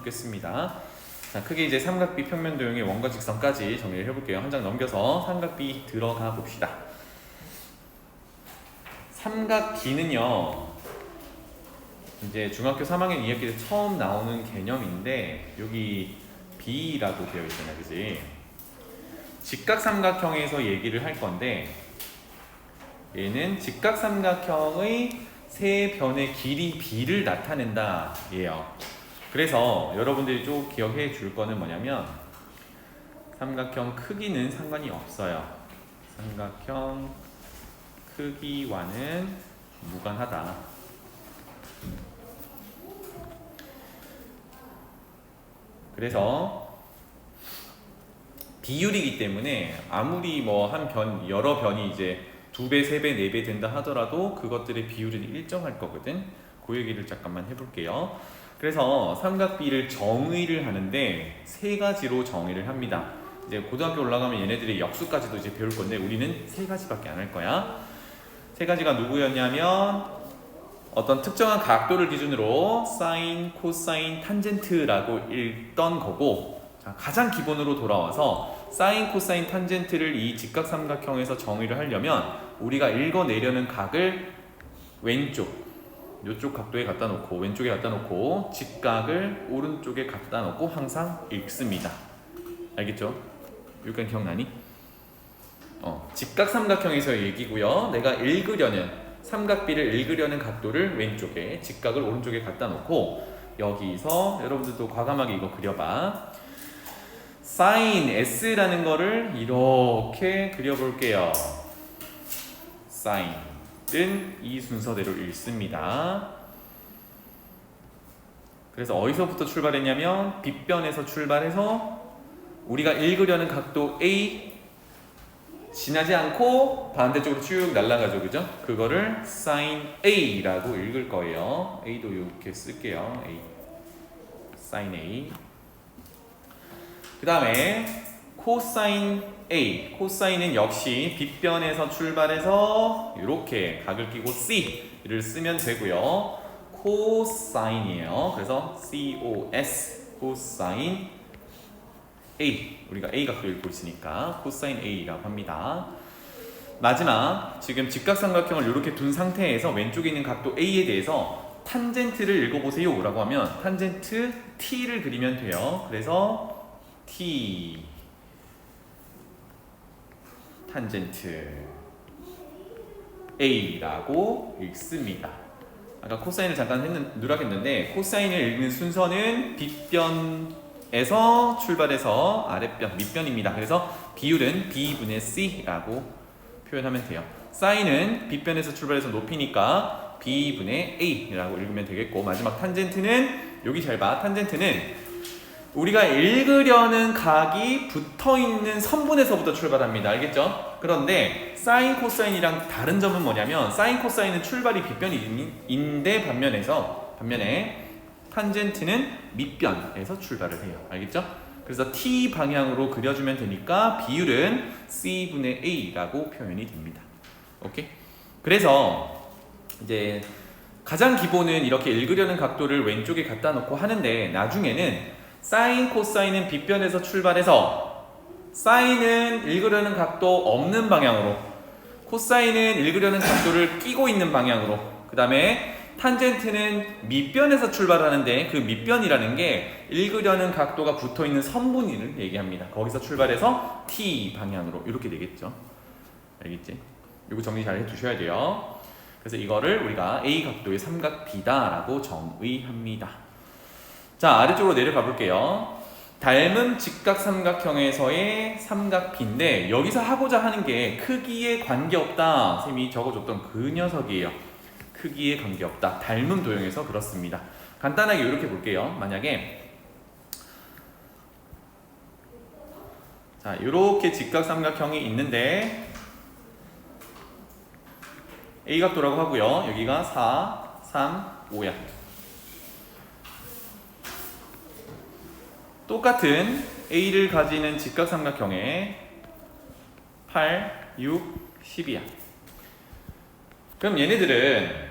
좋겠습니다. 자, 크게 이제 삼각비 평면 도형의 원과 직선까지 정리를 해볼게요. 한 장 넘겨서 삼각비 들어가 봅시다. 삼각비는요, 이제 중학교 3학년 2학기 때 처음 나오는 개념인데 여기 B라고 되어 있잖아요, 그지? 직각삼각형에서 얘기를 할 건데 얘는 직각삼각형의 세 변의 길이 B를 나타낸다 예요. 그래서 여러분들이 좀 기억해 줄 거는 뭐냐면 삼각형 크기는 상관이 없어요. 삼각형 크기와는 무관하다. 그래서 비율이기 때문에 아무리 뭐 한 변, 여러 변이 이제 2배, 3배, 4배 된다 하더라도 그것들의 비율은 일정할 거거든. 그 얘기를 잠깐만 해볼게요. 그래서 삼각비를 정의를 하는데 세 가지로 정의를 합니다. 이제 고등학교 올라가면 얘네들이 역수까지도 이제 배울 건데 우리는 세 가지밖에 안 할 거야. 세 가지가 누구였냐면 어떤 특정한 각도를 기준으로 사인, 코사인, 탄젠트라고 읽던 거고, 자, 가장 기본으로 돌아와서 사인, 코사인, 탄젠트를 이 직각삼각형에서 정의를 하려면 우리가 읽어내려는 각을 왼쪽, 이쪽 각도에 갖다 놓고 왼쪽에 갖다 놓고 직각을 오른쪽에 갖다 놓고 항상 읽습니다. 알겠죠? 여기까지 기억나니? 직각삼각형에서의 얘기고요. 내가 읽으려는 삼각비를 읽으려는 각도를 왼쪽에, 직각을 오른쪽에 갖다 놓고 여기서 여러분들도 과감하게 이거 그려봐. 사인 S라는 거를 이렇게 그려볼게요. 사인은 이 순서대로 읽습니다. 그래서 어디서부터 출발했냐면 빗변에서 출발해서 우리가 읽으려는 각도 A 지나지 않고 반대쪽으로 쭉 날아가죠, 그죠? 그거를 sin A라고 읽을 거예요. A도 이렇게 쓸게요. A, sin A. 그 다음에 코사인 A, 코사인은 역시 빗변에서 출발해서 이렇게 각을 끼고 C를 쓰면 되고요. 코사인이에요. 그래서 COS, 코사인 A, 우리가 A 각도 읽고 있으니까 코사인 A라고 합니다. 마지막, 지금 직각삼각형을 이렇게 둔 상태에서 왼쪽에 있는 각도 A에 대해서 탄젠트를 읽어보세요 라고 하면 탄젠트 T를 그리면 돼요. 그래서 T 탄젠트 A라고 읽습니다. 아까 코사인을 잠깐 누락했는데 코사인을 읽는 순서는 빗변에서 출발해서 아랫변, 밑변입니다. 그래서 비율은 B분의 C라고 표현하면 돼요. 사인은 빗변에서 출발해서 높이니까 B분의 A라고 읽으면 되겠고, 마지막 탄젠트는 여기 잘 봐. 탄젠트는 우리가 읽으려는 각이 붙어있는 선분에서부터 출발합니다. 알겠죠? 그런데 사인, 코사인이랑 다른 점은 뭐냐면 사인, 코사인은 출발이 빗변인데 반면에 탄젠트는 밑변에서 출발을 해요. 알겠죠? 그래서 T 방향으로 그려주면 되니까 비율은 C분의 A라고 표현이 됩니다. 오케이? 그래서 이제 가장 기본은 이렇게 읽으려는 각도를 왼쪽에 갖다 놓고 하는데 나중에는 사인, 코사인은 빗변에서 출발해서 사인은 읽으려는 각도 없는 방향으로, 코사인은 읽으려는 각도를 끼고 있는 방향으로, 그 다음에 탄젠트는 밑변에서 출발하는데 그 밑변이라는 게 읽으려는 각도가 붙어있는 선분위를 얘기합니다. 거기서 출발해서 T 방향으로 이렇게 되겠죠. 알겠지? 이거 정리 잘 해두셔야 돼요. 그래서 이거를 우리가 A 각도의 삼각비다라고 정의합니다. 자, 아래쪽으로 내려가 볼게요. 닮은 직각삼각형에서의 삼각비인데 여기서 하고자 하는 게 크기에 관계없다. 쌤이 적어줬던 그 녀석이에요. 크기에 관계없다. 닮은 도형에서 그렇습니다. 간단하게 이렇게 볼게요. 만약에 자, 이렇게 직각삼각형이 있는데 A 각도라고 하고요. 여기가 4, 3, 5야. 똑같은 A를 가지는 직각삼각형에 8, 6, 10이야. 그럼 얘네들은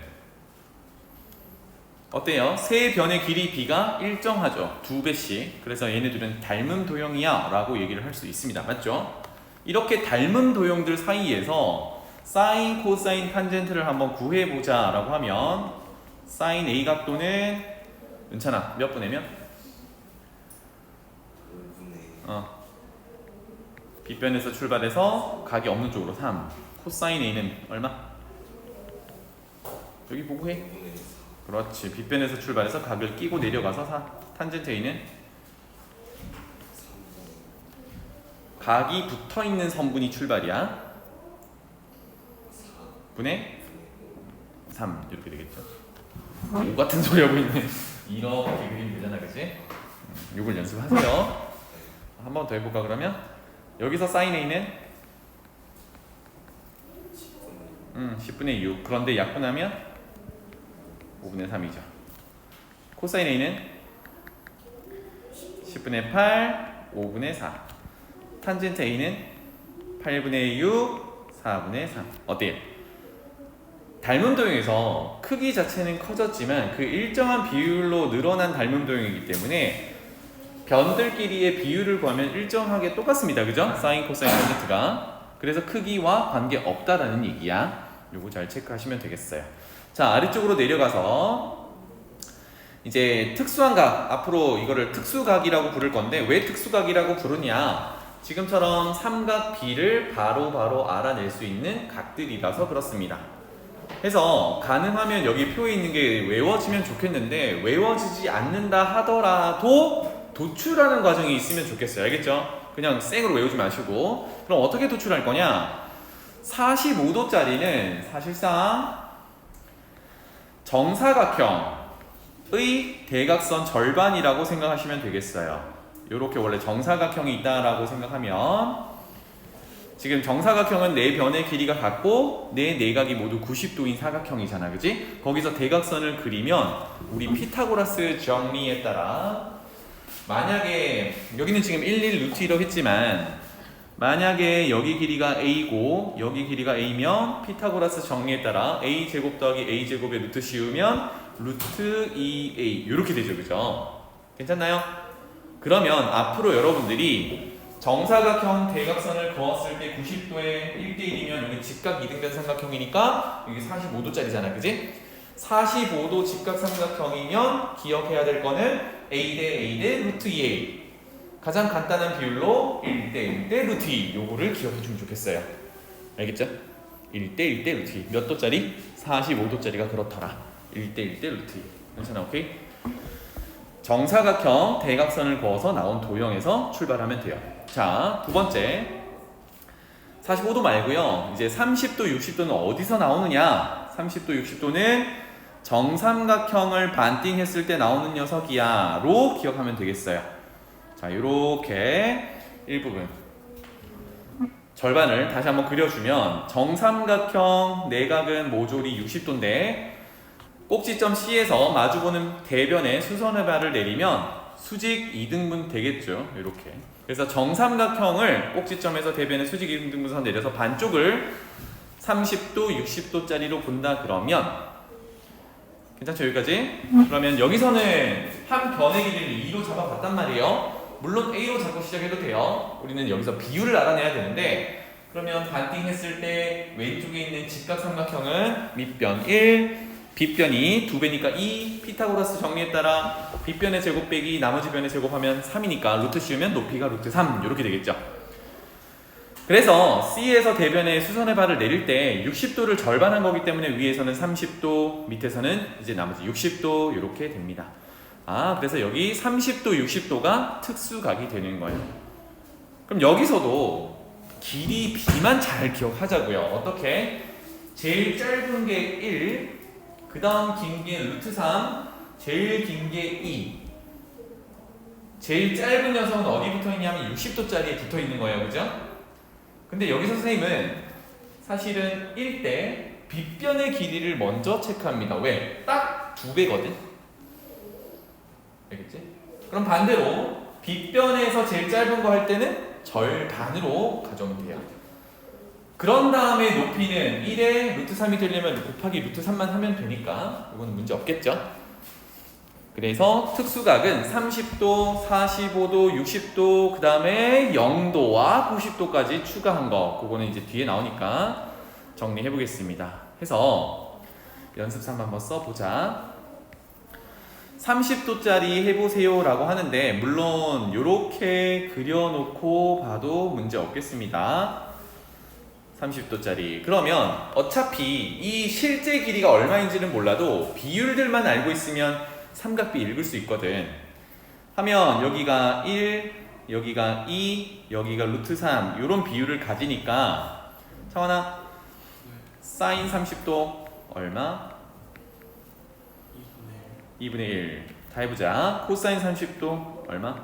어때요? 세 변의 길이 b가 일정하죠. 2배씩. 그래서 얘네들은 닮은 도형이야 라고 얘기를 할 수 있습니다. 맞죠? 이렇게 닮은 도형들 사이에서 사인, 코사인, 탄젠트를 한번 구해보자 라고 하면 사인 A 각도는 은찬아 몇 분의면? B변에서 출발해서 각이 없는 쪽으로 3. 코사인 A는 얼마? 여기 보고 해. 그렇지. B변에서 출발해서 각을 끼고 내려가서 4. 탄젠트 A는 각이 붙어있는 선분이 출발이야. 분의 3 이렇게 되겠죠. 오 같은 소리 하고 있네. 이렇게 그리면 되잖아, 그치? 이걸 연습하세요. 한 번 더 해볼까 그러면? 여기서 사인 A는 10분의 6. 그런데 약분하면 5분의 3이죠. 코사인 A는 10분의 8, 5분의 4. 탄젠트 A는 8분의 6, 4분의 3. 어때요? 닮은 도형에서 크기 자체는 커졌지만 그 일정한 비율로 늘어난 닮은 도형이기 때문에 변들끼리의 비율을 구하면 일정하게 똑같습니다. 그죠? 사인, 코사인, 탄젠트가. 그래서 크기와 관계없다라는 얘기야. 요거 잘 체크하시면 되겠어요. 자, 아래쪽으로 내려가서 이제 특수한 각, 앞으로 이거를 특수각이라고 부를 건데 왜 특수각이라고 부르냐? 지금처럼 삼각 B를 바로 알아낼 수 있는 각들이라서 그렇습니다. 해서 가능하면 여기 표에 있는 게 외워지면 좋겠는데 외워지지 않는다 하더라도 도출하는 과정이 있으면 좋겠어요. 알겠죠? 그냥 생으로 외우지 마시고. 그럼 어떻게 도출할 거냐? 45도짜리는 사실상 정사각형의 대각선 절반이라고 생각하시면 되겠어요. 이렇게 원래 정사각형이 있다라고 생각하면 지금 정사각형은 네 변의 길이가 같고 네 내각이 모두 90도인 사각형이잖아, 그지? 거기서 대각선을 그리면 우리 피타고라스 정리에 따라 만약에 여기는 지금 11 루트 1로 했지만 만약에 여기 길이가 a고 여기 길이가 a면 피타고라스 정리에 따라 a제곱 더하기 a제곱에 루트 씌우면 루트 2a 이렇게 되죠, 그죠? 괜찮나요? 그러면 앞으로 여러분들이 정사각형 대각선을 그었을 때 90도에 1대1이면 여기 직각 이등변 삼각형이니까 여기 45도짜리잖아, 그지? 45도 직각 삼각형이면 기억해야 될 거는 a 대 a 대 루트 2a. 가장 간단한 비율로 1대 1대 루트 2. 요거를 기억해 주면 좋겠어요. 알겠죠? 1대 1대 루트 2. 몇 도짜리? 45도짜리가 그렇더라. 1대 1대 루트 2. 괜찮아, 오케이? 정사각형 대각선을 그어서 나온 도형에서 출발하면 돼요. 자, 두 번째 45도 말고요. 이제 30도, 60도는 어디서 나오느냐? 30도, 60도는 정삼각형을 반띵했을 때 나오는 녀석이야 로 기억하면 되겠어요. 자, 요렇게 일부분 절반을 다시 한번 그려주면 정삼각형 내각은 모조리 60도인데 꼭지점 C에서 마주보는 대변에 수선의 발을 내리면 수직 2등분 되겠죠. 이렇게. 그래서 정삼각형을 꼭지점에서 대변에 수직 2등분선 내려서 반쪽을 30도, 60도짜리로 본다 그러면 괜찮죠? 여기까지? 그러면 여기서는 한 변의 길이를 2로 잡아봤단 말이에요. 물론 A로 잡고 시작해도 돼요. 우리는 여기서 비율을 알아내야 되는데 그러면 반띵했을 때 왼쪽에 있는 직각삼각형은 밑변 1, B변이 2배니까 2, 피타고라스 정리에 따라 B변의 제곱 빼기 나머지 변의 제곱하면 3이니까 루트 씌우면 높이가 루트 3 이렇게 되겠죠. 그래서 C에서 대변에 수선의 발을 내릴 때 60도를 절반한 거기 때문에 위에서는 30도, 밑에서는 이제 나머지 60도 이렇게 됩니다. 아, 그래서 여기 30도, 60도가 특수각이 되는 거예요. 그럼 여기서도 길이 B만 잘 기억하자고요. 어떻게? 제일 짧은 게 1, 그 다음 긴 게 루트 3, 제일 긴 게 2. 제일 짧은 녀석은 어디 붙어 있냐면 60도짜리에 붙어 있는 거예요. 그죠? 근데 여기서 선생님은 사실은 1대 B변의 길이를 먼저 체크합니다. 왜? 딱 2배거든? 알겠지? 그럼 반대로 B변에서 제일 짧은 거 할 때는 절반으로 가져오면 돼요. 그런 다음에 높이는 1에 루트 3이 되려면 곱하기 루트 3만 하면 되니까 이거는 문제 없겠죠? 그래서 특수각은 30도, 45도, 60도, 그 다음에 0도와 90도까지 추가한 거. 그거는 이제 뒤에 나오니까 정리해 보겠습니다. 해서 연습 3 한번 써보자. 30도짜리 해보세요 라고 하는데, 물론 이렇게 그려놓고 봐도 문제 없겠습니다. 30도짜리. 그러면 어차피 이 실제 길이가 얼마인지는 몰라도 비율들만 알고 있으면 삼각비 읽을 수 있거든. 하면 여기가 1, 여기가 2, 여기가 루트 3 이런 비율을 가지니까 창환아, 사인 30도 얼마? 2분의 1. 다 해보자. 코사인 30도 얼마?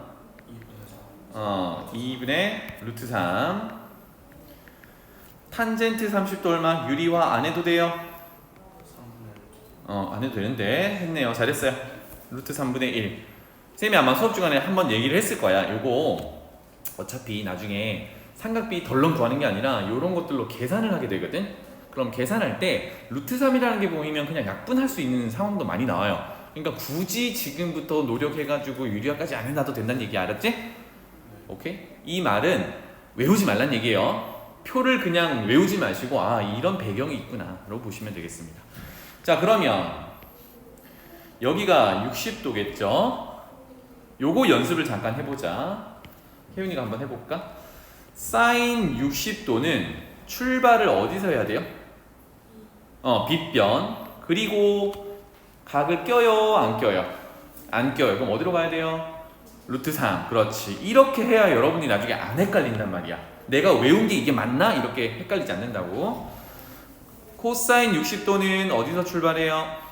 2분의 루트 3. 탄젠트 30도 얼마? 유리화 안 해도 돼요? 안 해도 되는데 했네요. 잘했어요. 루트 3분의 1. 쌤이 아마 수업 중간에 한번 얘기를 했을 거야. 요거 어차피 나중에 삼각비 덜렁 구하는 게 아니라 요런 것들로 계산을 하게 되거든. 그럼 계산할 때 루트 3이라는 게 보이면 그냥 약분할 수 있는 상황도 많이 나와요. 그러니까 굳이 지금부터 노력해가지고 유리화까지 안 해놔도 된다는 얘기 알았지? 오케이? 이 말은 외우지 말란 얘기예요. 표를 그냥 외우지 마시고 이런 배경이 있구나 라고 보시면 되겠습니다. 자, 그러면 여기가 60도겠죠? 요거 연습을 잠깐 해보자. 혜윤이가 한번 해볼까? 사인 60도는 출발을 어디서 해야 돼요? 빗변. 그리고 각을 껴요? 안 껴요? 안 껴요. 그럼 어디로 가야 돼요? 루트 3. 그렇지. 이렇게 해야 여러분이 나중에 안 헷갈린단 말이야. 내가 외운 게 이게 맞나? 이렇게 헷갈리지 않는다고. 코사인 60도는 어디서 출발해요?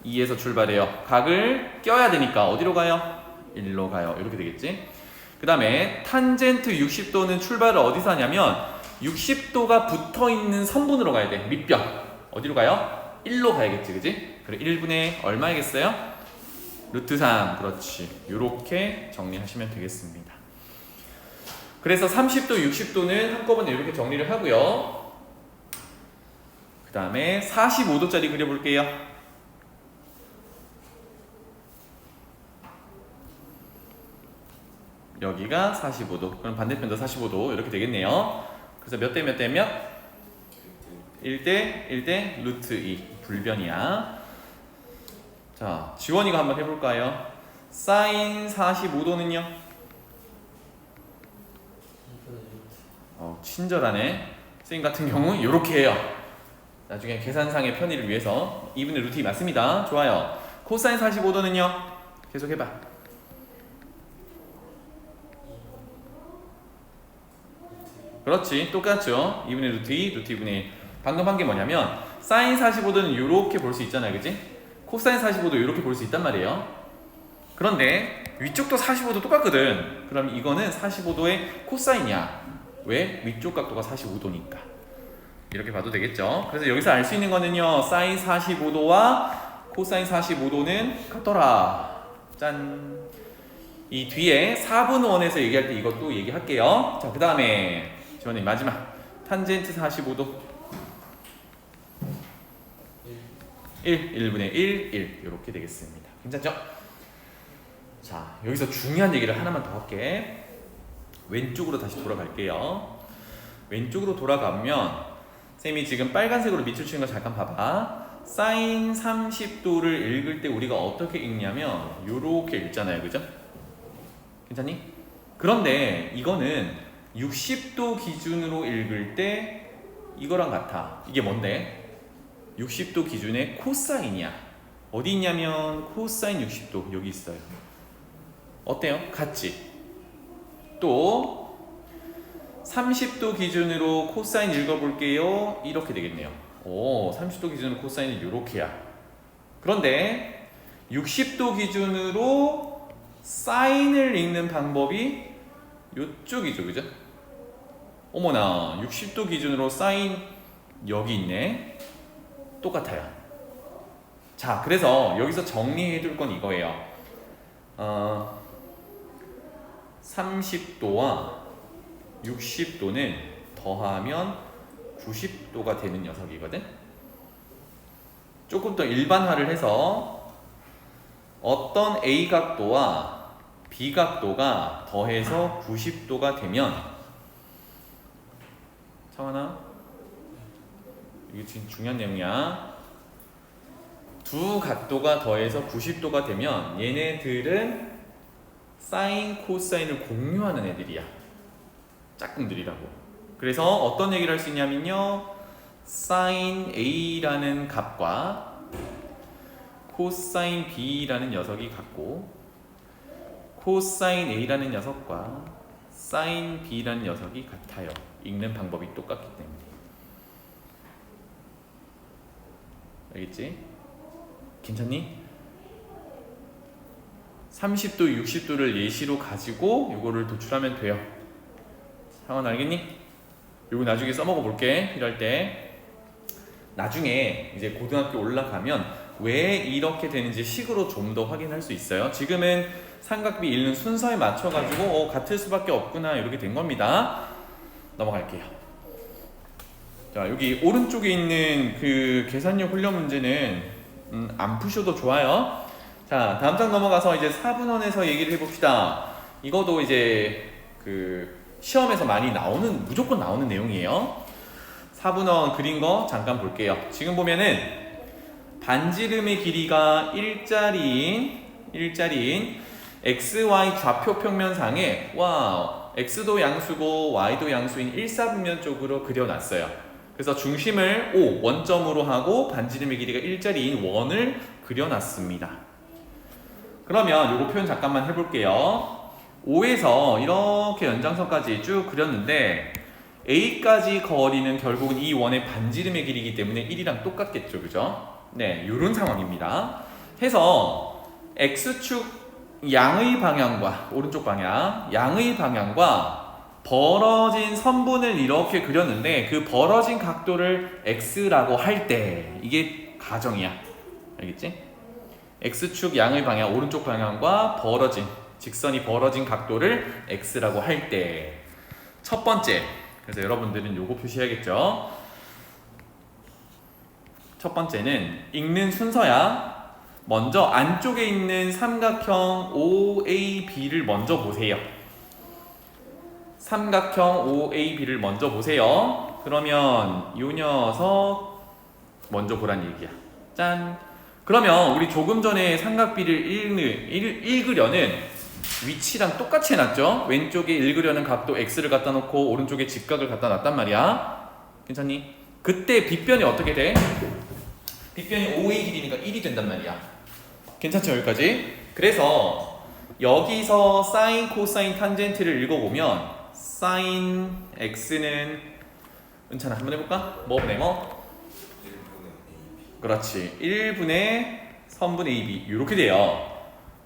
2에서 출발해요. 각을 껴야 되니까 어디로 가요? 1로 가요. 이렇게 되겠지? 그 다음에 탄젠트 60도는 출발을 어디서 하냐면 60도가 붙어있는 선분으로 가야 돼. 밑변. 어디로 가요? 1로 가야겠지, 그지? 그래, 1분의 얼마이겠어요? 루트 3. 그렇지. 이렇게 정리하시면 되겠습니다. 그래서 30도, 60도는 한꺼번에 이렇게 정리를 하고요. 그 다음에 45도짜리 그려볼게요. 여기가 45도. 그럼 반대편도 45도. 이렇게 되겠네요. 그래서 몇 대 몇 대 몇? 1대 1대 루트 2. 불변이야. 자, 지원이가 한번 해볼까요? 사인 45도는요? 친절하네. 쌤 같은 경우 이렇게 해요. 나중에 계산상의 편의를 위해서 2분의 루트 2 맞습니다. 좋아요. 코사인 45도는요? 계속 해봐. 그렇지. 똑같죠. 2분의 루트 2, 루트 2분의 1. 방금 한 게 뭐냐면 사인 45도는 이렇게 볼 수 있잖아요. 그지? 코사인 45도 이렇게 볼 수 있단 말이에요. 그런데 위쪽도 45도 똑같거든. 그럼 이거는 45도의 코사인이야. 왜? 위쪽 각도가 45도니까. 이렇게 봐도 되겠죠. 그래서 여기서 알 수 있는 거는요, 사인 45도와 코사인 45도는 같더라. 짠. 이 뒤에 4분 원에서 얘기할 때 이것도 얘기할게요. 자, 그 다음에 지원님 마지막 탄젠트 45도 1분의 1, 1 이렇게 되겠습니다. 괜찮죠? 자, 여기서 중요한 얘기를 하나만 더 할게. 왼쪽으로 다시 돌아갈게요. 왼쪽으로 돌아가면 쌤이 지금 빨간색으로 밑줄 치는 거 잠깐 봐봐. 사인 30도를 읽을 때 우리가 어떻게 읽냐면 요렇게 읽잖아요. 그죠? 괜찮니? 그런데 이거는 60도 기준으로 읽을 때 이거랑 같아. 이게 뭔데? 60도 기준의 코사인이야. 어디 있냐면 코사인 60도 여기 있어요. 어때요? 같지? 또 30도 기준으로 코사인 읽어볼게요. 이렇게 되겠네요. 30도 기준으로 코사인은 이렇게야. 그런데 60도 기준으로 사인을 읽는 방법이 이쪽이죠. 그죠? 어머나, 60도 기준으로 사인 여기 있네. 똑같아요. 자, 그래서 여기서 정리해둘 건 이거예요. 30도와 60도는 더하면 90도가 되는 녀석이거든. 조금 더 일반화를 해서 어떤 A 각도와 B 각도가 더해서 90도가 되면 창환아 이게 지금 중요한 내용이야. 두 각도가 더해서 90도가 되면 얘네들은 사인, 코사인을 공유하는 애들이야. 짝꿍들이라고. 그래서 어떤 얘기를 할 수 있냐면요. 사인 A라는 값과 코사인 B라는 녀석이 같고 코사인 A라는 녀석과 사인 B라는 녀석이 같아요. 읽는 방법이 똑같기 때문에. 알겠지? 괜찮니? 30도, 60도를 예시로 가지고 이거를 도출하면 돼요. 상원 알겠니? 이거 나중에 써먹어 볼게. 이럴 때 나중에 이제 고등학교 올라가면 왜 이렇게 되는지 식으로 좀 더 확인할 수 있어요. 지금은 삼각비 읽는 순서에 맞춰가지고 같을 수밖에 없구나 이렇게 된 겁니다. 넘어갈게요. 자, 여기 오른쪽에 있는 그 계산력 훈련 문제는 안 푸셔도 좋아요. 자, 다음 장 넘어가서 이제 4분원에서 얘기를 해봅시다. 이것도 이제 그 시험에서 많이 나오는, 무조건 나오는 내용이에요. 4분원 그린 거 잠깐 볼게요. 지금 보면은 반지름의 길이가 일자리인 XY 좌표 평면상에 X도 양수고 Y도 양수인 일사분면 쪽으로 그려놨어요. 그래서 중심을 O, 원점으로 하고 반지름의 길이가 일자리인 원을 그려놨습니다. 그러면 요거 표현 잠깐만 해볼게요. O에서 이렇게 연장선까지 쭉 그렸는데 A까지 거리는 결국은 이 원의 반지름의 길이기 때문에 1이랑 똑같겠죠, 그죠? 네, 요런 상황입니다. 해서 X축 양의 방향과 오른쪽 방향, 양의 방향과 벌어진 선분을 이렇게 그렸는데 그 벌어진 각도를 X라고 할 때 이게 가정이야. 알겠지? X축 양의 방향, 오른쪽 방향과 벌어진 직선이 벌어진 각도를 X라고 할 때 첫 번째, 그래서 여러분들은 요거 표시해야겠죠. 첫 번째는 읽는 순서야. 먼저 안쪽에 있는 삼각형 OAB를 먼저 보세요. 삼각형 OAB를 먼저 보세요. 그러면 이 녀석 먼저 보란 얘기야. 짠. 그러면 우리 조금 전에 삼각비를 읽으려는 위치랑 똑같이 해놨죠? 왼쪽에 읽으려는 각도 X를 갖다 놓고 오른쪽에 직각을 갖다 놨단 말이야. 괜찮니? 그때 빗변이 어떻게 돼? 빗변이 5의 길이니까 1이 된단 말이야. 괜찮죠? 여기까지? 그래서 여기서 사인, 코사인, 탄젠트를 읽어보면 사인 X는 은찬아 한번 해볼까? 뭐분의 뭐? 1분의 그렇지. 1분의 선분 AB 이렇게 돼요.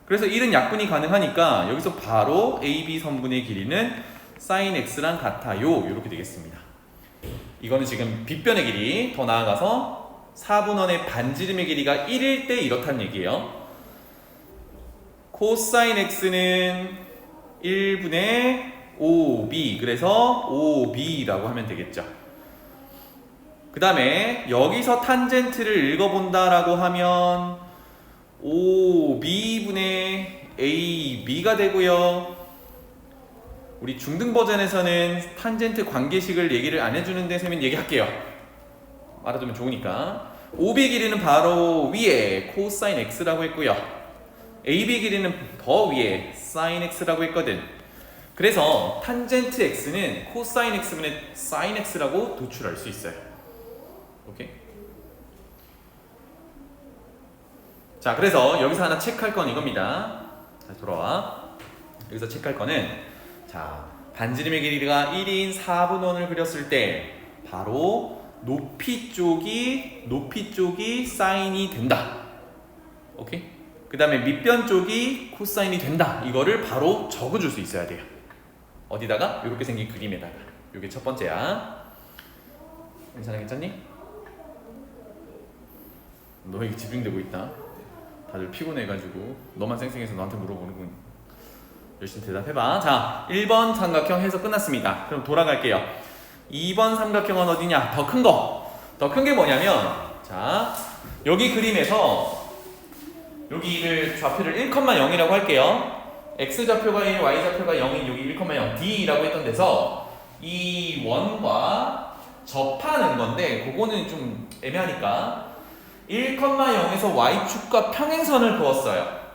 그래서 1은 약분이 가능하니까 여기서 바로 AB 선분의 길이는 사인 X랑 같아요. 이렇게 되겠습니다. 이거는 지금 빗변의 길이. 더 나아가서 4분원의 반지름의 길이가 1일 때 이렇다는 얘기예요. 코사인 X는 1분의 5B, 그래서 5B라고 하면 되겠죠. 그 다음에 여기서 탄젠트를 읽어본다라고 하면 5B분의 AB가 되고요. 우리 중등 버전에서는 탄젠트 관계식을 얘기를 안 해주는데 쌤은 얘기할게요. 알아두면 좋으니까. OB 길이는 바로 위에 코사인 X라고 했고요. AB 길이는 더 위에 사인 X라고 했거든. 그래서 탄젠트 X는 코사인 X분의 사인 X라고 도출할 수 있어요. 오케이? 자, 그래서 여기서 하나 체크할 건 이겁니다. 다시 돌아와. 여기서 체크할 거는 자, 반지름의 길이가 1인 4분원을 그렸을 때 바로 높이 쪽이 사인이 된다. 오케이? 그 다음에 밑변 쪽이 코사인이 된다. 이거를 바로 적어줄 수 있어야 돼요. 어디다가? 이렇게 생긴 그림에다가. 이게 첫 번째야. 괜찮니? 너에게 집중되고 있다. 다들 피곤해가지고 너만 쌩쌩해서 너한테 물어보는군. 열심히 대답해봐. 자, 1번 삼각형 해서 끝났습니다. 그럼 돌아갈게요. 2번 삼각형은 어디냐? 더 큰 거. 더 큰 게 뭐냐면 자, 여기 그림에서 여기를 좌표를 1,0이라고 할게요. x좌표가 1, y좌표가 0인 여기 1,0 d라고 했던 데서 이 원과 접하는 건데 그거는 좀 애매하니까 1,0에서 y축과 평행선을 그었어요.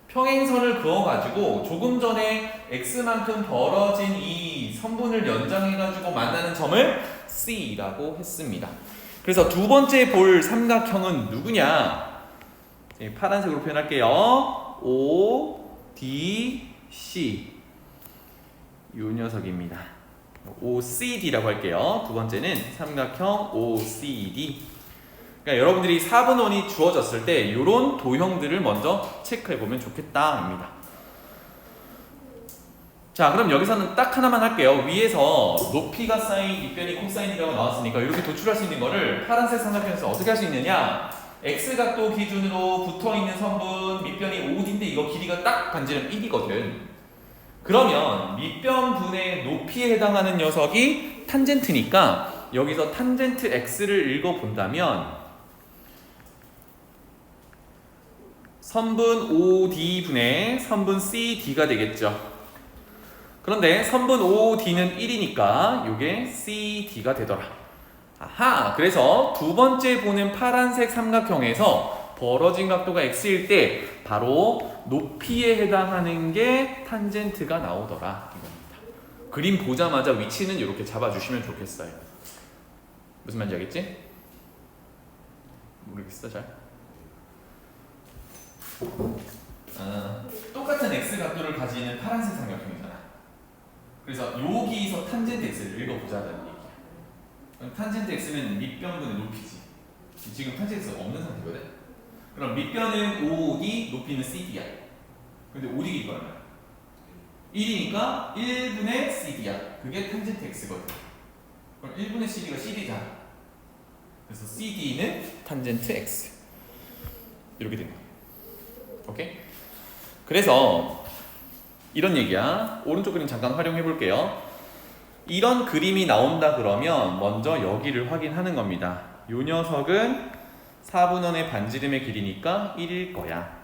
평행선을 그어가지고 조금 전에 x만큼 벌어진 이 선분을 연장해가지고 만나는 점을 C라고 했습니다. 그래서 두 번째 볼 삼각형은 누구냐? 파란색으로 표현할게요. O, D, C 이 녀석입니다. OCD라고 할게요. 두 번째는 삼각형 OCD. 그러니까 여러분들이 4분원이 주어졌을 때 이런 도형들을 먼저 체크해보면 좋겠다입니다. 자, 그럼 여기서는 딱 하나만 할게요. 위에서 높이가 사인, 밑변이 코사인이라고 나왔으니까 이렇게 도출할 수 있는 거를 파란색 삼각형에서 어떻게 할 수 있느냐? x각도 기준으로 붙어있는 선분 밑변이 5D인데 이거 길이가 딱 반지름 1이거든. 그러면 밑변분의 높이에 해당하는 녀석이 탄젠트니까 여기서 탄젠트 x를 읽어본다면 선분 OD분의 선분 CD가 되겠죠. 그런데 선분 OD는 1이니까 이게 CD가 되더라. 아하, 그래서 두 번째 보는 파란색 삼각형에서 벌어진 각도가 x일 때 바로 높이에 해당하는 게 탄젠트가 나오더라 이겁니다. 그림 보자마자 위치는 이렇게 잡아주시면 좋겠어요. 무슨 말인지 알겠지? 모르겠어 잘? 똑같은 x각도를 가지는 파란색 삼각형이잖아. 그래서 여기서 탄젠트 x를 읽어보자는 얘기야. 그럼 탄젠트 x는 밑변분의 높이지. 지금 탄젠트 x가 없는 상태거든. 그럼 밑변은 OD, 높이는 CD야. 근데 OD가 이거 얼마야? 1이니까 1분의 CD야. 그게 탄젠트 x거든. 그럼 1분의 CD가 CD잖아. 그래서 CD는 탄젠트 x. 이렇게 된 거야. 오케이? 그래서 이런 얘기야. 오른쪽 그림 잠깐 활용해 볼게요. 이런 그림이 나온다 그러면 먼저 여기를 확인하는 겁니다. 요 녀석은 4분원의 반지름의 길이니까 1일 거야.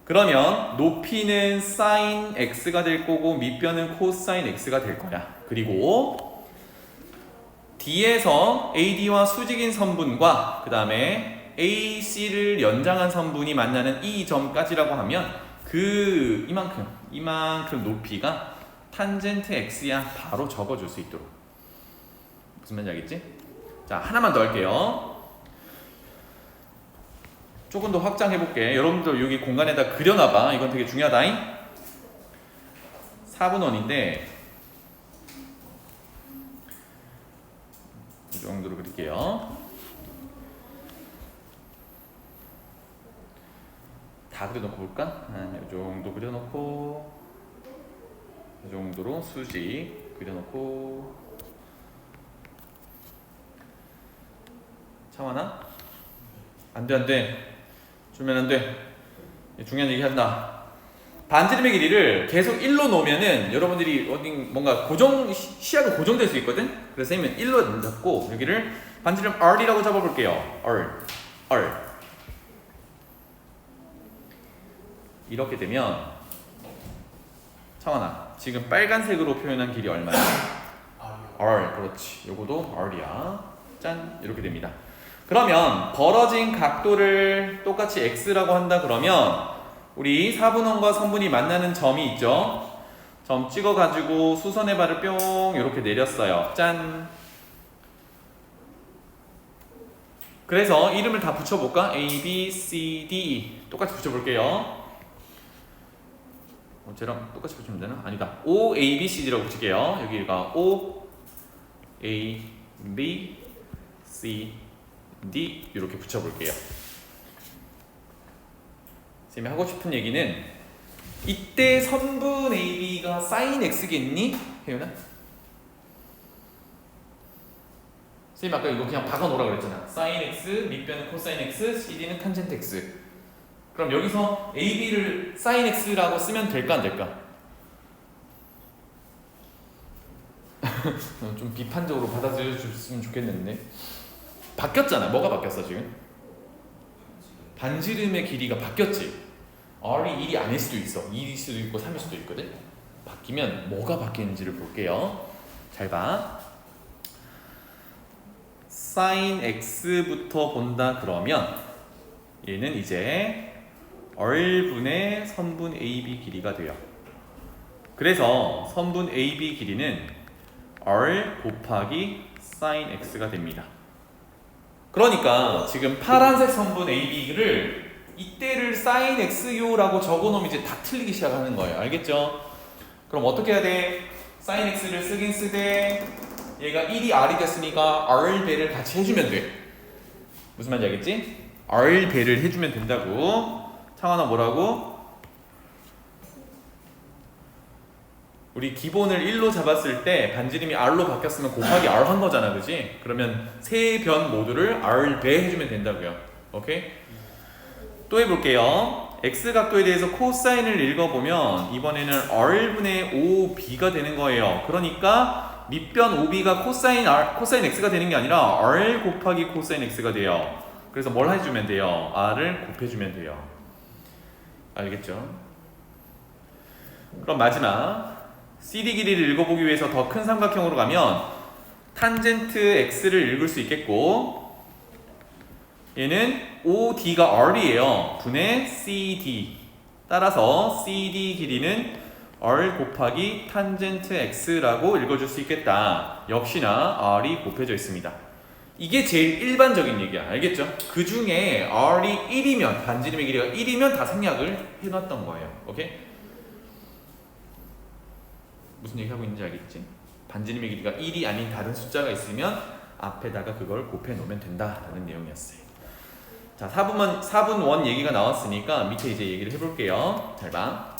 그러면 높이는 sin x가 될 거고 밑변은 cosine x가 될 거야. 그리고 D에서 AD와 수직인 선분과 그 다음에 AC를 연장한 선분이 만나는 이 점까지라고 하면 이만큼 높이가 탄젠트 x야 바로 적어줄 수 있도록. 무슨 말인지 알겠지? 자, 하나만 더 할게요. 조금 더 확장해 볼게. 여러분들 여기 공간에다 그려놔봐. 이건 되게 중요하다잉. 4분원인데 이 정도로 그릴게요. 다 그려놓고 볼까? 이 정도 그려놓고 이 정도로 수직 그려놓고. 창환아? 안돼 주면 안돼. 중요한 얘기 한다. 반지름의 길이를 계속 1로 놓으면은 여러분들이 어디 뭔가 시야가 고정될 수 있거든? 그래서 선생님은 1로 잡고 여기를 반지름 R이라고 잡아볼게요. R 이렇게 되면 창환아 지금 빨간색으로 표현한 길이 얼마야? R. 그렇지. 요거도 R이야. 짠. 이렇게 됩니다. 그러면 벌어진 각도를 똑같이 x라고 한다 그러면 우리 4분원과 선분이 만나는 점이 있죠. 점 찍어가지고 수선의 발을 뿅 이렇게 내렸어요. 짠. 그래서 이름을 다 붙여볼까? A, B, C, D 똑같이 붙여볼게요. 쟤랑 똑같이 붙이면 되나? 아니다. O, A, B, C, D라고 붙일게요. 여기가 O, A, B, C, D 이렇게 붙여볼게요. 쌤이 하고 싶은 얘기는 이때 선분 AB가 sin x겠니? 혜윤아? 쌤이 아까 이거 그냥 박아놓으라 그랬잖아. sin x, 밑변은 cosine x, CD는 tangent x. 그럼 여기서 AB를 sin x라고 쓰면 될까 안 될까? 좀 비판적으로 받아들여 줬으면 좋겠는데. 바뀌었잖아. 뭐가 바뀌었어 지금? 반지름의 길이가 바뀌었지. R이 1이 아닐 수도 있어. 2일 수도 있고 3일 수도 있거든. 바뀌면 뭐가 바뀌는지를 볼게요. 잘 봐. sin x부터 본다 그러면 얘는 이제 R분의 선분 AB 길이가 돼요. 그래서 선분 AB 길이는 R 곱하기 sin x가 됩니다. 그러니까 지금 파란색 선분 AB를 이때를 sin x요라고 적어놓으면 이제 다 틀리기 시작하는 거예요. 알겠죠? 그럼 어떻게 해야 돼? sin x를 쓰긴 쓰되 얘가 1이 r이 됐으니까 r 배를 같이 해주면 돼. 무슨 말인지 알겠지? r 배를 해주면 된다고. 창환아 뭐라고? 우리 기본을 1로 잡았을 때 반지름이 r로 바뀌었으면 곱하기 r 한 거잖아, 그지? 그러면 세 변 모두를 r 배 해주면 된다고요. 오케이? 또 해볼게요. x각도에 대해서 코사인을 읽어보면 이번에는 r분의 5b가 되는 거예요. 그러니까 밑변 5b가 코사인 x가 되는 게 아니라 r 곱하기 코사인 x가 돼요. 그래서 뭘 해주면 돼요? r을 곱해주면 돼요. 알겠죠? 그럼 마지막 CD 길이를 읽어보기 위해서 더 큰 삼각형으로 가면 탄젠트 x를 읽을 수 있겠고 얘는 OD가 R이에요. 분의 CD. 따라서 CD 길이는 R 곱하기 탄젠트 X라고 읽어줄 수 있겠다. 역시나 R이 곱해져 있습니다. 이게 제일 일반적인 얘기야. 알겠죠? 그 중에 R이 1이면, 반지름의 길이가 1이면 다 생략을 해놨던 거예요. 오케이? 무슨 얘기 하고 있는지 알겠지? 반지름의 길이가 1이 아닌 다른 숫자가 있으면 앞에다가 그걸 곱해 놓으면 된다라는 내용이었어요. 자, 4분 1 얘기가 나왔으니까 밑에 이제 얘기를 해볼게요. 잘 봐.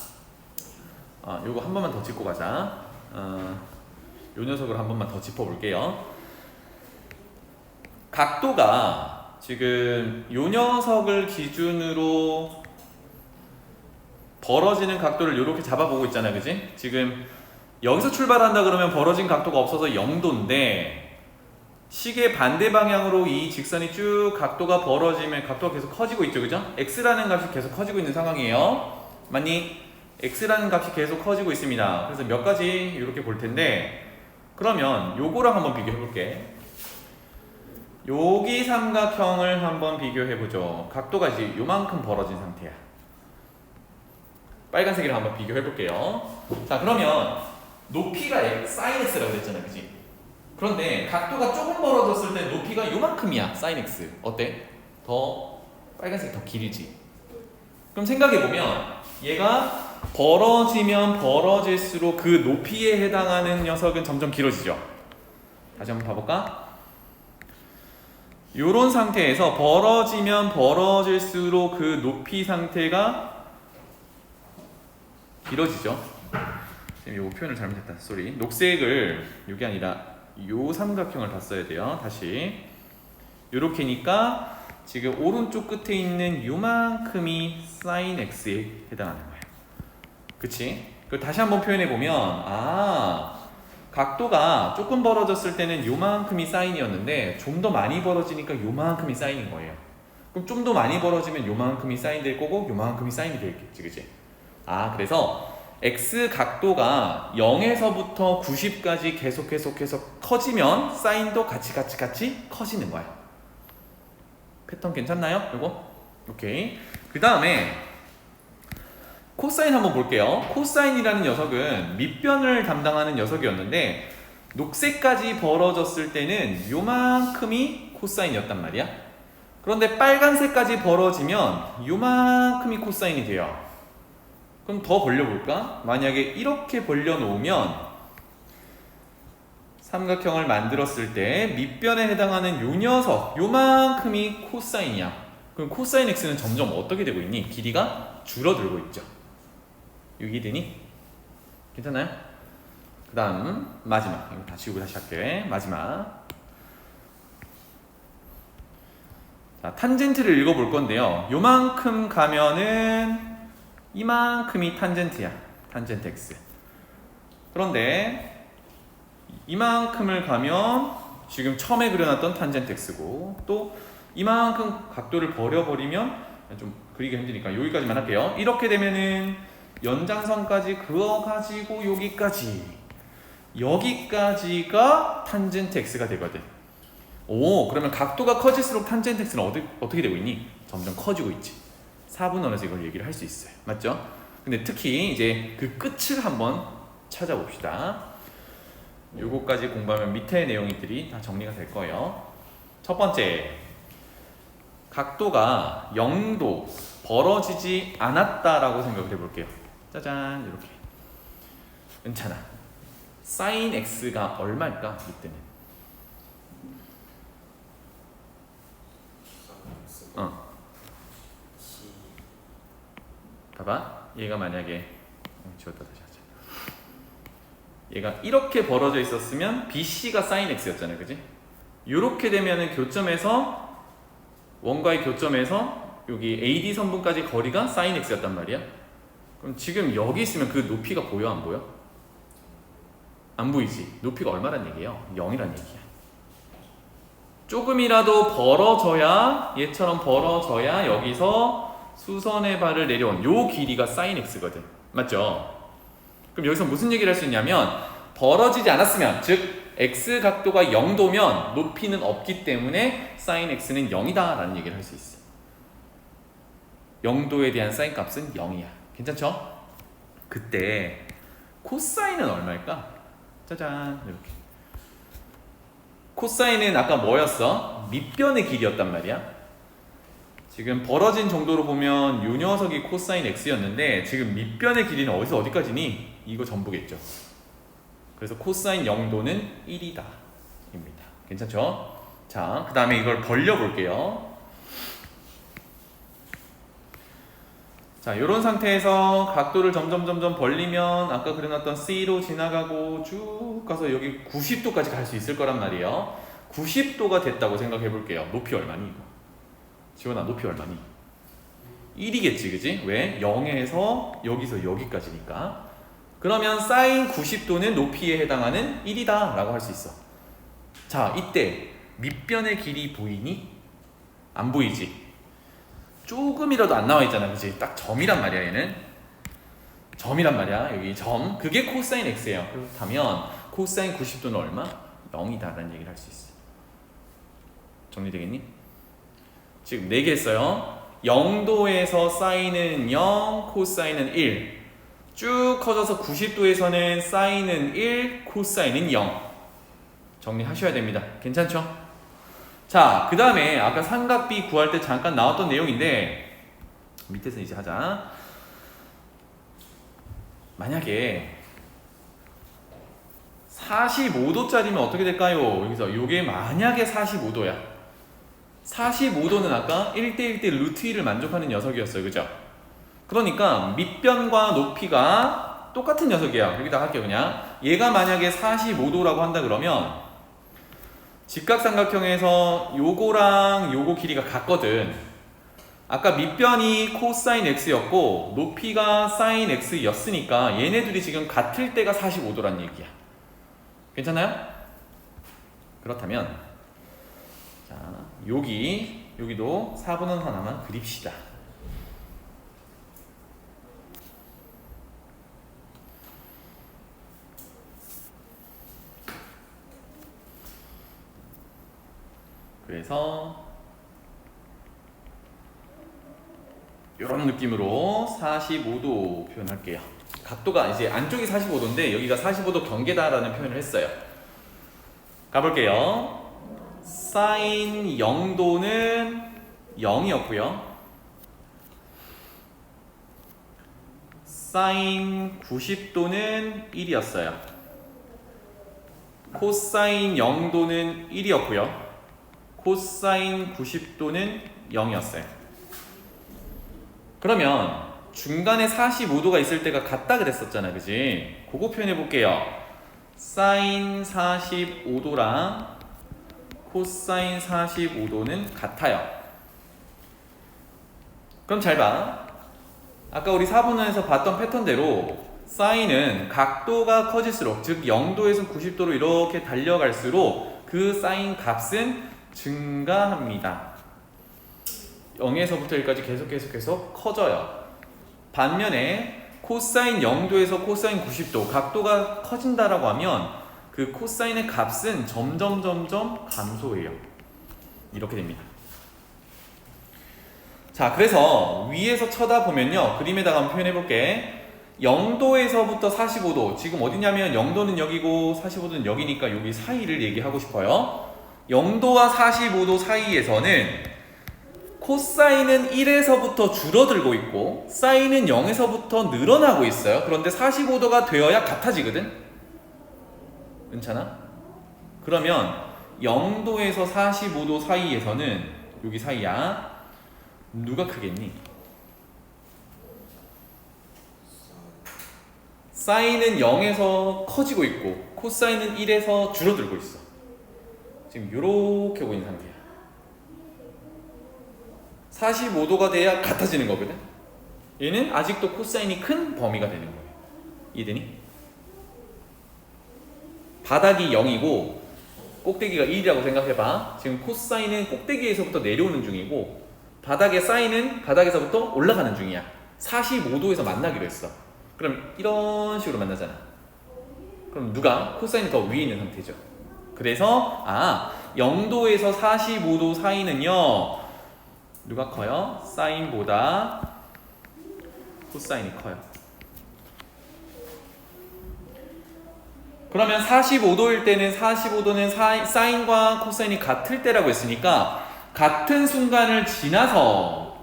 요거 한 번만 더 짚고 가자. 요 녀석을 한 번만 더 짚어볼게요. 각도가 지금 요 녀석을 기준으로 벌어지는 각도를 이렇게 잡아보고 있잖아요, 그지? 지금 여기서 출발한다 그러면 벌어진 각도가 없어서 0도인데 시계 반대 방향으로 이 직선이 쭉 각도가 벌어지면 각도가 계속 커지고 있죠, 그죠? x라는 값이 계속 커지고 있는 상황이에요. 맞니? x라는 값이 계속 커지고 있습니다. 그래서 몇 가지 이렇게 볼 텐데 그러면 요거랑 한번 비교해 볼게. 여기 삼각형을 한번 비교해 보죠. 각도가 이제 요만큼 벌어진 상태야. 빨간색이랑 한번 비교해 볼게요. 자, 그러면 높이가 sin x라고 그랬잖아, 그지? 그런데 각도가 조금 벌어졌을 때 높이가 요만큼이야. sin x. 어때? 더 빨간색이 더 길지. 그럼 생각해보면 얘가 벌어지면 벌어질수록 그 높이에 해당하는 녀석은 점점 길어지죠. 다시 한번 봐볼까? 요런 상태에서 벌어지면 벌어질수록 그 높이 상태가 길어지죠. 지금 요 표현을 잘못했다. 쏘리. 녹색을 요게 아니라 요 삼각형을 봤어야 돼요. 다시 요렇게니까 지금 오른쪽 끝에 있는 요만큼이 sin x에 해당하는 거예요. 그치? 그걸 다시 한번 표현해 보면 각도가 조금 벌어졌을 때는 요만큼이 sin이었는데 좀 더 많이 벌어지니까 요만큼이 sin인 거예요. 그럼 좀 더 많이 벌어지면 요만큼이 sin 될 거고 요만큼이 sin이 되겠지, 그치? 그래서 x 각도가 0에서부터 90까지 계속 커지면 사인도 같이 커지는 거야. 패턴 괜찮나요? 이거? 오케이. 그 다음에 코사인 한번 볼게요. 코사인이라는 녀석은 밑변을 담당하는 녀석이었는데 녹색까지 벌어졌을 때는 요만큼이 코사인이었단 말이야. 그런데 빨간색까지 벌어지면 요만큼이 코사인이 돼요. 그럼 더 벌려볼까? 만약에 이렇게 벌려놓으면 삼각형을 만들었을 때 밑변에 해당하는 요 녀석 요만큼이 코사인이야. 그럼 코사인 x는 점점 어떻게 되고 있니? 길이가 줄어들고 있죠. 이해되니? 괜찮나요? 그 다음 마지막. 이거 다 지우고 다시 할게. 마지막. 자, 탄젠트를 읽어볼 건데요. 요만큼 가면은 이만큼이 탄젠트야. 탄젠트 x. 그런데 이만큼을 가면 지금 처음에 그려놨던 탄젠트 x고 또 이만큼 각도를 버려버리면 좀 그리기 힘드니까 여기까지만 할게요. 이렇게 되면은 연장선까지 그어가지고 여기까지가 탄젠트 x가 되거든. 오, 그러면 각도가 커질수록 탄젠트 x는 어떻게 되고 있니? 점점 커지고 있지. 4분원에서 이걸 얘기를 할 수 있어요. 맞죠? 근데 특히 이제 그 끝을 한번 찾아봅시다. 요거까지 공부하면 밑에 내용들이 다 정리가 될 거예요. 첫 번째, 각도가 0도 벌어지지 않았다라고 생각을 해볼게요. 짜잔, 이렇게. 괜찮아. sin x가 얼마일까? 이때는. 봐봐. 얘가 만약에 지웠다 다시 하자. 얘가 이렇게 벌어져 있었으면 BC가 sin x였잖아요. 그지? 요렇게 되면은 교점에서 원과의 교점에서 여기 AD 선분까지 거리가 sin x였단 말이야. 그럼 지금 여기 있으면 그 높이가 보여 안 보여? 안 보이지? 높이가 얼마란 얘기예요? 0이란 얘기야. 조금이라도 벌어져야, 얘처럼 벌어져야 여기서 수선의 발을 내려온 요 길이가 sin x거든. 맞죠? 그럼 여기서 무슨 얘기를 할 수 있냐면, 벌어지지 않았으면, 즉 x 각도가 0도면 높이는 없기 때문에 sin x는 0이다 라는 얘기를 할 수 있어. 0도에 대한 sin 값은 0이야. 괜찮죠? 그때 코사인은 얼마일까? 짜잔, 이렇게. 코사인은 아까 뭐였어? 밑변의 길이였단 말이야. 지금 벌어진 정도로 보면 요 녀석이 코사인 x였는데 지금 밑변의 길이는 어디서 어디까지니? 이거 전부겠죠. 그래서 코사인 0도는 1이다 입니다. 괜찮죠? 자, 그 다음에 이걸 벌려볼게요. 자, 이런 상태에서 각도를 점점 벌리면 아까 그려놨던 C로 지나가고 쭉 가서 여기 90도까지 갈 수 있을 거란 말이에요. 90도가 됐다고 생각해 볼게요. 높이 얼마니 이거? 지원아, 높이 얼마니? 1이겠지, 그지? 왜? 0에서 여기서 여기까지니까. 그러면 sin 90도는 높이에 해당하는 1이다 라고 할 수 있어. 자, 이때 밑변의 길이 보이니? 안 보이지? 조금이라도 안 나와 있잖아, 그치? 딱 점이란 말이야, 얘는. 점이란 말이야, 여기 점. 그게 코사인 x예요. 그렇다면 코사인 90도는 얼마? 0이다 라는 얘기를 할 수 있어. 정리되겠니? 지금 4개 했어요. 0도에서 사인은 0, 코사인은 1. 쭉 커져서 90도에서는 사인은 1, 코사인은 0. 정리하셔야 됩니다. 괜찮죠? 자, 그 다음에 아까 삼각비 구할 때 잠깐 나왔던 내용인데 밑에서 이제 하자. 만약에 45도짜리면 어떻게 될까요? 여기서 요게 만약에 45도야. 45도는 아까 1대1대 루트 2를 만족하는 녀석이었어요. 그죠? 그러니까 밑변과 높이가 똑같은 녀석이야. 여기다 할게요. 그냥 얘가 만약에 45도라고 한다 그러면 직각삼각형에서 요거랑 요거 길이가 같거든. 아까 밑변이 코사인 x였고 높이가 사인 x였으니까 얘네들이 지금 같을 때가 45도란 얘기야. 괜찮나요? 그렇다면 자, 여기도 4분원 하나만 그립시다. 그래서 이런 느낌으로 45도 표현할게요. 각도가 이제 안쪽이 45도인데 여기가 45도 경계다라는 표현을 했어요. 가볼게요. 사인 0도는 0이었고요. 사인 90도는 1이었어요. 코사인 0도는 1이었고요. 코사인 90도는 0이었어요. 그러면 중간에 45도가 있을 때가 같다 그랬었잖아, 그지? 그거 표현해 볼게요. 사인 45도랑 코사인 45도는 같아요. 그럼 잘 봐. 아까 우리 4분원에서 봤던 패턴대로 사인은 각도가 커질수록, 즉 0도에서 90도로 이렇게 달려갈수록 그 사인 값은 증가합니다. 0에서부터 1까지 계속 커져요. 반면에 코사인 0도에서 코사인 90도 각도가 커진다라고 하면 그 코사인의 값은 점점 감소해요. 이렇게 됩니다. 자, 그래서 위에서 쳐다보면요, 그림에다가 한번 표현해 볼게. 0도에서부터 45도, 지금 어디냐면 0도는 여기고 45도는 여기니까 여기 사이를 얘기하고 싶어요. 0도와 45도 사이에서는 코사인은 1에서부터 줄어들고 있고 사인은 0에서부터 늘어나고 있어요. 그런데 45도가 되어야 같아지거든. 괜찮아? 그러면 0도에서 45도 사이에서는 여기 사이야. 누가 크겠니? 사인은 0에서 커지고 있고 코사인은 1에서 줄어들고 있어. 지금 이렇게 보이는 상태야. 45도가 돼야 같아지는 거거든. 얘는 아직도 코사인이 큰 범위가 되는 거예요. 이해되니? 바닥이 0이고 꼭대기가 1이라고 생각해봐. 지금 코사인은 꼭대기에서부터 내려오는 중이고 바닥의 사인은 바닥에서부터 올라가는 중이야. 45도에서 만나기로 했어. 그럼 이런 식으로 만나잖아. 그럼 누가? 코사인이 더 위에 있는 상태죠. 그래서 0도에서 45도 사이는요, 누가 커요? 사인보다 코사인이 커요. 그러면 45도일 때는 45도는 사인과 코사인이 같을 때라고 했으니까 같은 순간을 지나서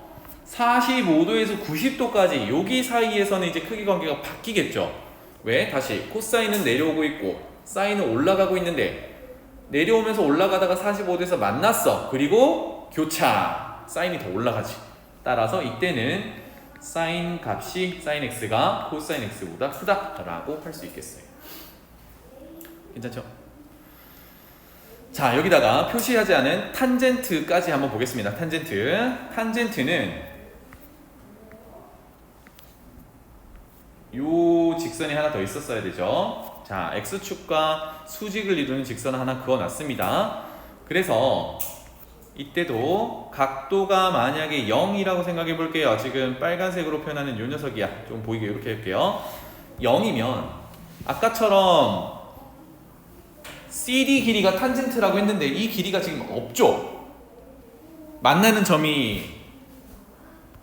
45도에서 90도까지 여기 사이에서는 이제 크기 관계가 바뀌겠죠. 왜? 다시 코사인은 내려오고 있고 사인은 올라가고 있는데 내려오면서 올라가다가 45도에서 만났어. 그리고 교차. 사인이 더 올라가지. 따라서 이때는 사인 값이 사인 x가 코사인 x보다 크다라고 할 수 있겠어요. 괜찮죠? 자, 여기다가 표시하지 않은 탄젠트까지 한번 보겠습니다. 탄젠트는 요 직선이 하나 더 있었어야 되죠. 자, x축과 수직을 이루는 직선을 하나 그어놨습니다. 그래서 이때도 각도가 만약에 0이라고 생각해 볼게요. 지금 빨간색으로 표현하는 요 녀석이야. 좀 보이게 이렇게 할게요. 0이면 아까처럼 CD 길이가 탄젠트라고 했는데 이 길이가 지금 없죠. 만나는 점이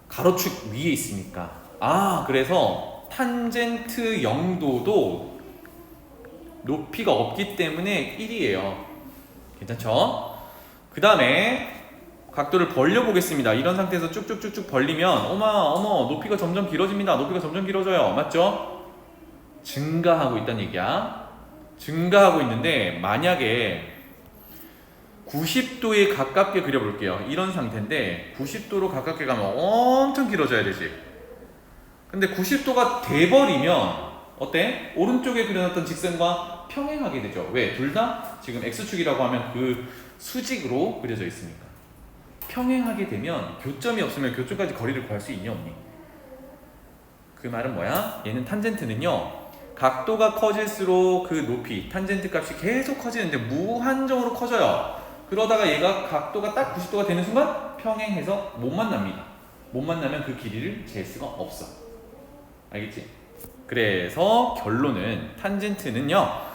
가로축 위에 있으니까. 그래서 탄젠트 0도도 높이가 없기 때문에 1이에요. 괜찮죠? 그 다음에 각도를 벌려 보겠습니다. 이런 상태에서 쭉쭉쭉쭉 벌리면 어머 높이가 점점 길어집니다. 높이가 점점 길어져요. 맞죠? 증가하고 있다는 얘기야. 증가하고 있는데 만약에 90도에 가깝게 그려볼게요. 이런 상태인데 90도로 가깝게 가면 엄청 길어져야 되지. 근데 90도가 돼버리면 어때? 오른쪽에 그려놨던 직선과 평행하게 되죠. 왜? 둘 다 지금 X축이라고 하면 그 수직으로 그려져 있으니까. 평행하게 되면 교점이 없으면 교점까지 거리를 구할 수 있니 없니? 그 말은 뭐야? 얘는 탄젠트는요, 각도가 커질수록 그 높이, 탄젠트 값이 계속 커지는데 무한정으로 커져요. 그러다가 얘가 각도가 딱 90도가 되는 순간 평행해서 못 만납니다. 못 만나면 그 길이를 잴 수가 없어. 알겠지? 그래서 결론은 탄젠트는요,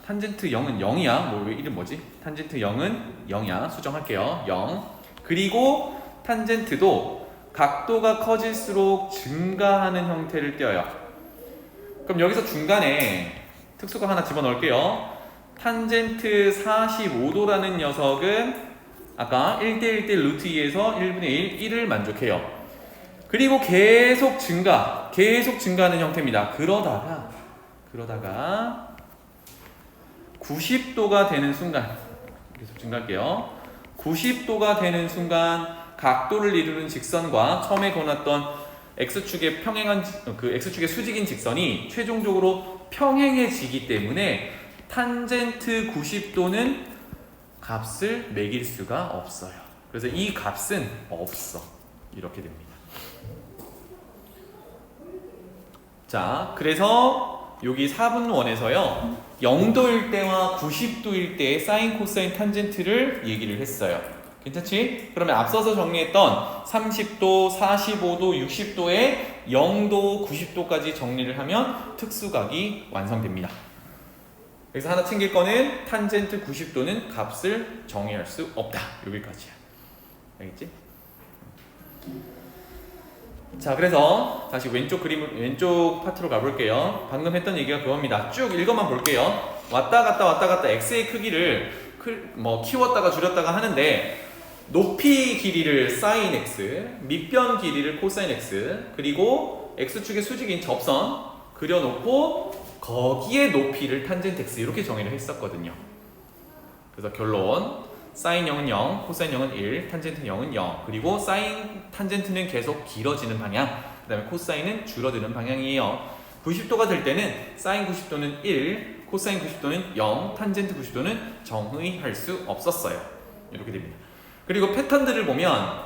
탄젠트 0은 0이야. 이름 뭐지? 탄젠트 0은 0이야. 수정할게요. 0. 그리고 탄젠트도 각도가 커질수록 증가하는 형태를 띄어요. 그럼 여기서 중간에 특수가 하나 집어넣을게요. 탄젠트 45도라는 녀석은 아까 1대1대 루트 2에서 1분의 1을 만족해요. 그리고 계속 증가하는 형태입니다. 그러다가 90도가 되는 순간, 계속 증가할게요. 90도가 되는 순간 각도를 이루는 직선과 처음에 그어놨던 X축의 X축의 수직인 직선이 최종적으로 평행해지기 때문에 탄젠트 90도는 값을 매길 수가 없어요. 그래서 이 값은 없어. 이렇게 됩니다. 자, 그래서 여기 4분원에서요 0도일 때와 90도일 때의 사인, 코사인, 탄젠트를 얘기를 했어요. 괜찮지? 그러면 앞서서 정리했던 30도, 45도, 60도에 0도, 90도까지 정리를 하면 특수각이 완성됩니다. 그래서 하나 챙길 거는 탄젠트 90도는 값을 정의할 수 없다. 여기까지야. 알겠지? 자, 그래서 다시 왼쪽 파트로 가볼게요. 방금 했던 얘기가 그겁니다. 쭉 읽어만 볼게요. 왔다 갔다 x의 크기를 키웠다가 줄였다가 하는데 높이 길이를 sin x, 밑변 길이를 코사인 x, 그리고 x축의 수직인 접선 그려놓고 거기에 높이를 탄젠트 x 이렇게 정의를 했었거든요. 그래서 결론 sin 0은 0, 코사인 0은 1, 탄젠트 0은 0. 그리고 sin 탄젠트는 계속 길어지는 방향, 그 다음에 코사인은 줄어드는 방향이에요. 90도가 될 때는 sin 90도는 1, 코사인 90도는 0, 탄젠트 90도는 정의할 수 없었어요. 이렇게 됩니다. 그리고 패턴들을 보면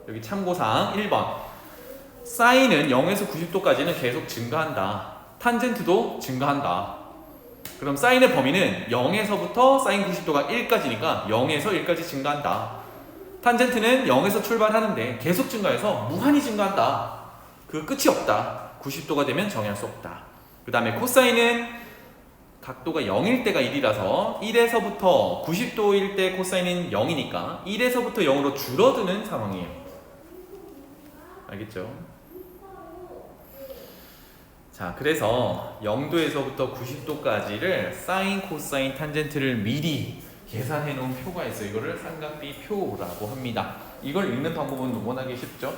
여기 참고사항 1번 sin은 0에서 90도까지는 계속 증가한다. 탄젠트도 증가한다. 그럼 사인의 범위는 0에서부터 사인 90도가 1까지니까 0에서 1까지 증가한다. 탄젠트는 0에서 출발하는데 계속 증가해서 무한히 증가한다. 그 끝이 없다. 90도가 되면 정의할 수 없다. 그 다음에 코사인은 각도가 0일 때가 1이라서 1에서부터 90도일 때 코사인은 0이니까 1에서부터 0으로 줄어드는 상황이에요. 알겠죠? 자, 그래서 0도에서부터 90도까지를 사인, 코사인, 탄젠트를 미리 계산해 놓은 표가 있어요. 이거를 삼각비 표라고 합니다. 이걸 읽는 방법은 원하기 쉽죠?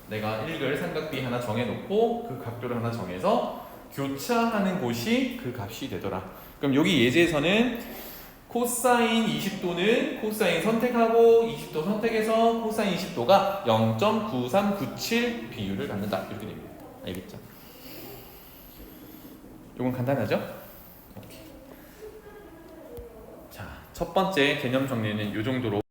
내가 읽을 삼각비 하나 정해 놓고 그 각도를 하나 정해서 교차하는 곳이 그 값이 되더라. 그럼 여기 예제에서는 코사인 20도는 코사인 선택하고 20도 선택해서 코사인 20도가 0.9397 비율을 갖는다. 이렇게 됩니다. 알겠죠? 이건 간단하죠? 오케이. 자, 첫 번째 개념 정리는 이 정도로